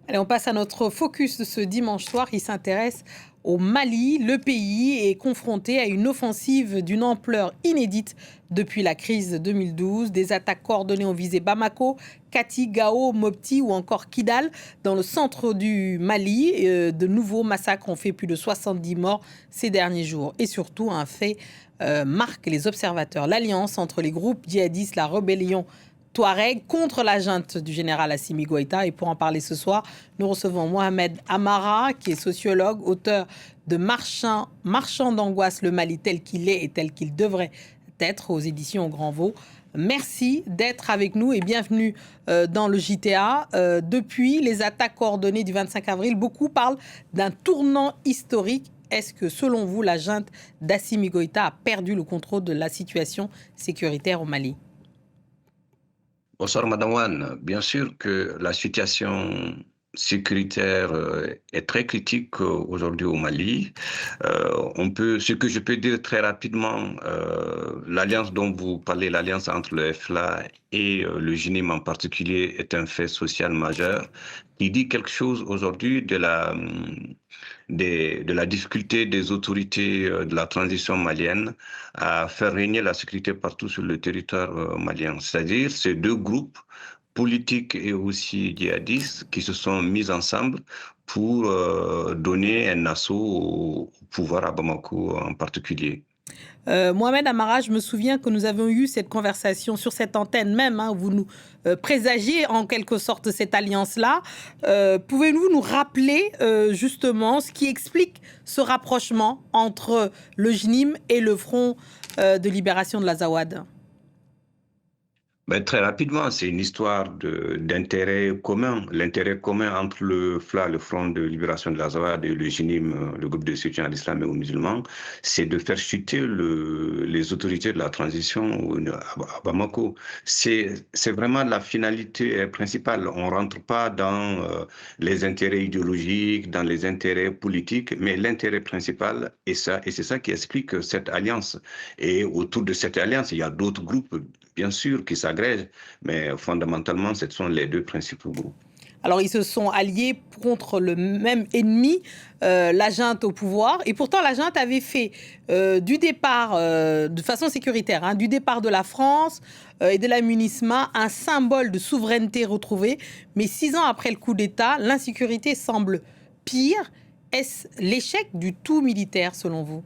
Allez, on passe à notre focus de ce dimanche soir qui s'intéresse au Mali. Le pays est confronté à une offensive d'une ampleur inédite depuis la crise de 2012. Des attaques coordonnées ont visé Bamako, Kati, Gao, Mopti ou encore Kidal dans le centre du Mali. De nouveaux massacres ont fait plus de 70 morts ces derniers jours. Et surtout, un fait marque les observateurs. L'alliance entre les groupes djihadistes, la rébellion Touareg contre la junte du général Assimi Goïta. Et pour en parler ce soir, nous recevons Mohamed Amara, qui est sociologue, auteur de Marchand d'angoisse, le Mali tel qu'il est et tel qu'il devrait être, aux éditions Au Grand Vaux. Merci d'être avec nous et bienvenue dans le JTA. Depuis les attaques coordonnées du 25 avril, beaucoup parlent d'un tournant historique. Est-ce que, selon vous, la junte d'Assimi Goïta a perdu le contrôle de la situation sécuritaire au Mali ? Bonsoir Madame Wan. Bien sûr que la situation sécuritaire est très critique aujourd'hui au Mali. Ce que je peux dire très rapidement, l'alliance dont vous parlez, l'alliance entre le FLA et le JNIM en particulier, est un fait social majeur qui dit quelque chose aujourd'hui de la difficulté des autorités de la transition malienne à faire régner la sécurité partout sur le territoire malien. C'est-à-dire ces deux groupes politiques et aussi djihadistes qui se sont mis ensemble pour donner un assaut au pouvoir à Bamako en particulier. Mohamed Amara, je me souviens que nous avons eu cette conversation sur cette antenne même, où vous nous présagiez en quelque sorte cette alliance-là. Pouvez-vous nous rappeler justement ce qui explique ce rapprochement entre le JNIM et le Front de libération de l'Azawad ? Ben, très rapidement, c'est une histoire d'intérêt commun. L'intérêt commun entre le FLA, le Front de libération de l'Azawad, et le JNIM, le groupe de soutien à l'islam et aux musulmans, c'est de faire chuter les autorités de la transition à Bamako. C'est vraiment la finalité principale. On ne rentre pas dans les intérêts idéologiques, dans les intérêts politiques, mais l'intérêt principal est ça. Et c'est ça qui explique cette alliance. Et autour de cette alliance, il y a d'autres groupes, bien sûr, qui s'agrègent, mais fondamentalement, ce sont les deux principaux groupes. Alors, ils se sont alliés contre le même ennemi, la junte au pouvoir. Et pourtant, la junte avait fait du départ, de façon sécuritaire, du départ de la France et de la MINUSMA, un symbole de souveraineté retrouvée. Mais 6 ans après le coup d'État, l'insécurité semble pire. Est-ce l'échec du tout militaire, selon vous ?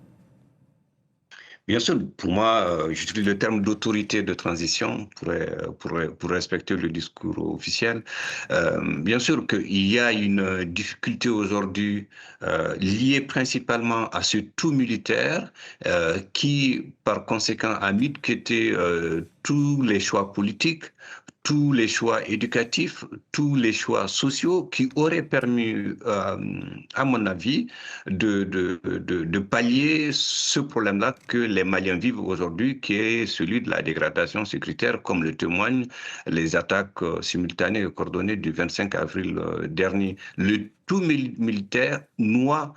Bien sûr, pour moi, j'utilise le terme d'autorité de transition pour respecter le discours officiel. Bien sûr qu'il y a une difficulté aujourd'hui liée principalement à ce tout militaire qui, par conséquent, a mis de côté tous les choix politiques, tous les choix éducatifs, tous les choix sociaux qui auraient permis, à mon avis, de pallier ce problème-là que les Maliens vivent aujourd'hui, qui est celui de la dégradation sécuritaire, comme le témoignent les attaques simultanées et coordonnées du 25 avril dernier. Le tout militaire noie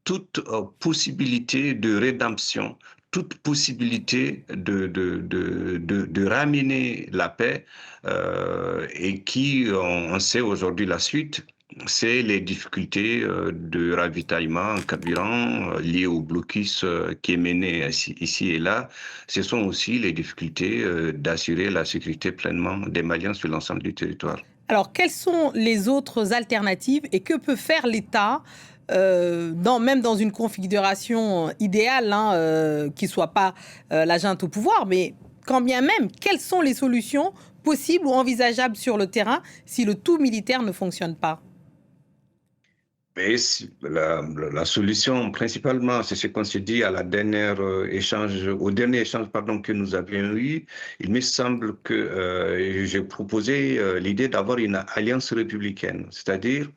toute possibilité de rédemption, toute possibilité de ramener la paix et qui, on sait aujourd'hui la suite, c'est les difficultés de ravitaillement en carburant liées au blocus qui est mené ici et là. Ce sont aussi les difficultés d'assurer la sécurité pleinement des Maliens sur l'ensemble du territoire. Alors, quelles sont les autres alternatives et que peut faire l'État même dans une configuration idéale, qui ne soit pas la junte au pouvoir, mais quand bien même, quelles sont les solutions possibles ou envisageables sur le terrain si le tout militaire ne fonctionne pas ? Mais la solution, principalement, c'est ce qu'on s'est dit au dernier échange que nous avions eu. Il me semble que j'ai proposé l'idée d'avoir une alliance républicaine, c'est-à-dire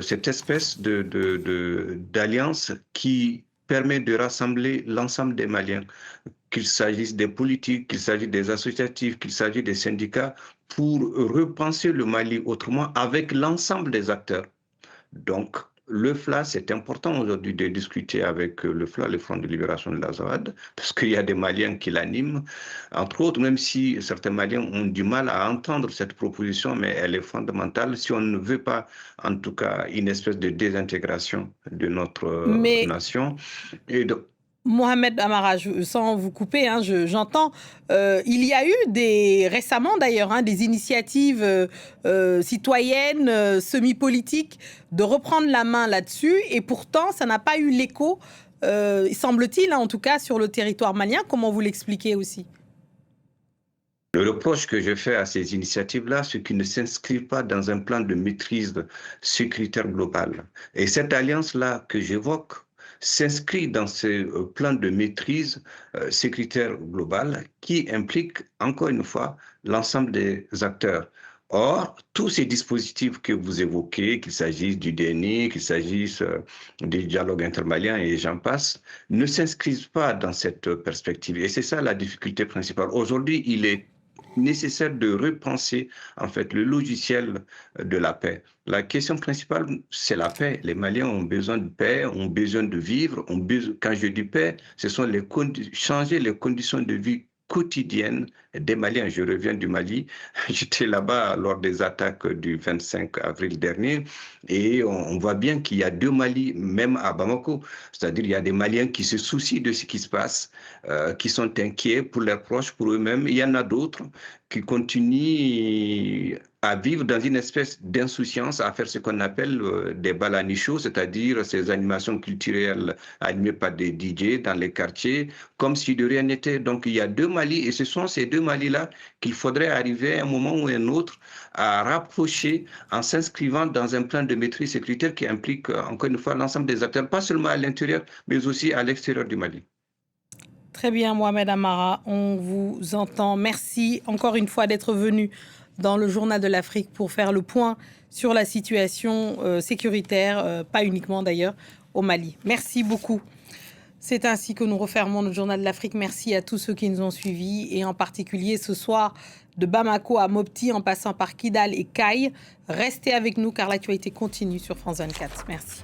cette espèce d'alliance qui permet de rassembler l'ensemble des Maliens, qu'il s'agisse des politiques, qu'il s'agisse des associatifs, qu'il s'agisse des syndicats, pour repenser le Mali autrement avec l'ensemble des acteurs. Donc, le FLA, c'est important aujourd'hui de discuter avec le FLA, le Front de libération de l'Azawad, parce qu'il y a des Maliens qui l'animent, entre autres, même si certains Maliens ont du mal à entendre cette proposition, mais elle est fondamentale si on ne veut pas, en tout cas, une espèce de désintégration de notre Mais nation. Et donc, Mohamed Amara, sans vous couper, hein, j'entends, il y a eu récemment d'ailleurs des initiatives citoyennes, semi-politiques, de reprendre la main là-dessus, et pourtant ça n'a pas eu l'écho, semble-t-il, hein, en tout cas sur le territoire malien. Comment vous l'expliquez aussi? le reproche que je fais à ces initiatives-là, c'est qu'ils ne s'inscrivent pas dans un plan de maîtrise sécuritaire globale. Et cette alliance-là que j'évoque s'inscrit dans ce plan de maîtrise sécuritaire globale qui implique, encore une fois, l'ensemble des acteurs. Or, tous ces dispositifs que vous évoquez, qu'il s'agisse du DNI, qu'il s'agisse du dialogue intermalien et j'en passe, ne s'inscrivent pas dans cette perspective. Et c'est ça la difficulté principale. Aujourd'hui, il est nécessaire de repenser en fait le logiciel de la paix. La question principale, c'est la paix. Les Maliens ont besoin de paix, ont besoin de vivre. Quand je dis paix, ce sont changer les conditions de vie quotidiennes des Maliens. Je reviens du Mali. J'étais là-bas lors des attaques du 25 avril dernier et on voit bien qu'il y a deux Mali, même à Bamako. C'est-à-dire il y a des Maliens qui se soucient de ce qui se passe, qui sont inquiets pour leurs proches, pour eux-mêmes. Il y en a d'autres qui continuent à vivre dans une espèce d'insouciance, à faire ce qu'on appelle des balanichos, c'est-à-dire ces animations culturelles animées par des DJ dans les quartiers, comme si de rien n'était. Donc il y a deux Mali, et ce sont ces deux Mali-là qu'il faudrait arriver à un moment ou à un autre à rapprocher en s'inscrivant dans un plan de maîtrise sécuritaire qui implique, encore une fois, l'ensemble des acteurs, pas seulement à l'intérieur, mais aussi à l'extérieur du Mali. Très bien, Mohamed Amara, on vous entend. Merci encore une fois d'être venu dans le Journal de l'Afrique pour faire le point sur la situation sécuritaire, pas uniquement d'ailleurs, au Mali. Merci beaucoup. C'est ainsi que nous refermons le Journal de l'Afrique. Merci à tous ceux qui nous ont suivis, et en particulier ce soir de Bamako à Mopti en passant par Kidal et Kayes. Restez avec nous car l'actualité continue sur France 24. Merci.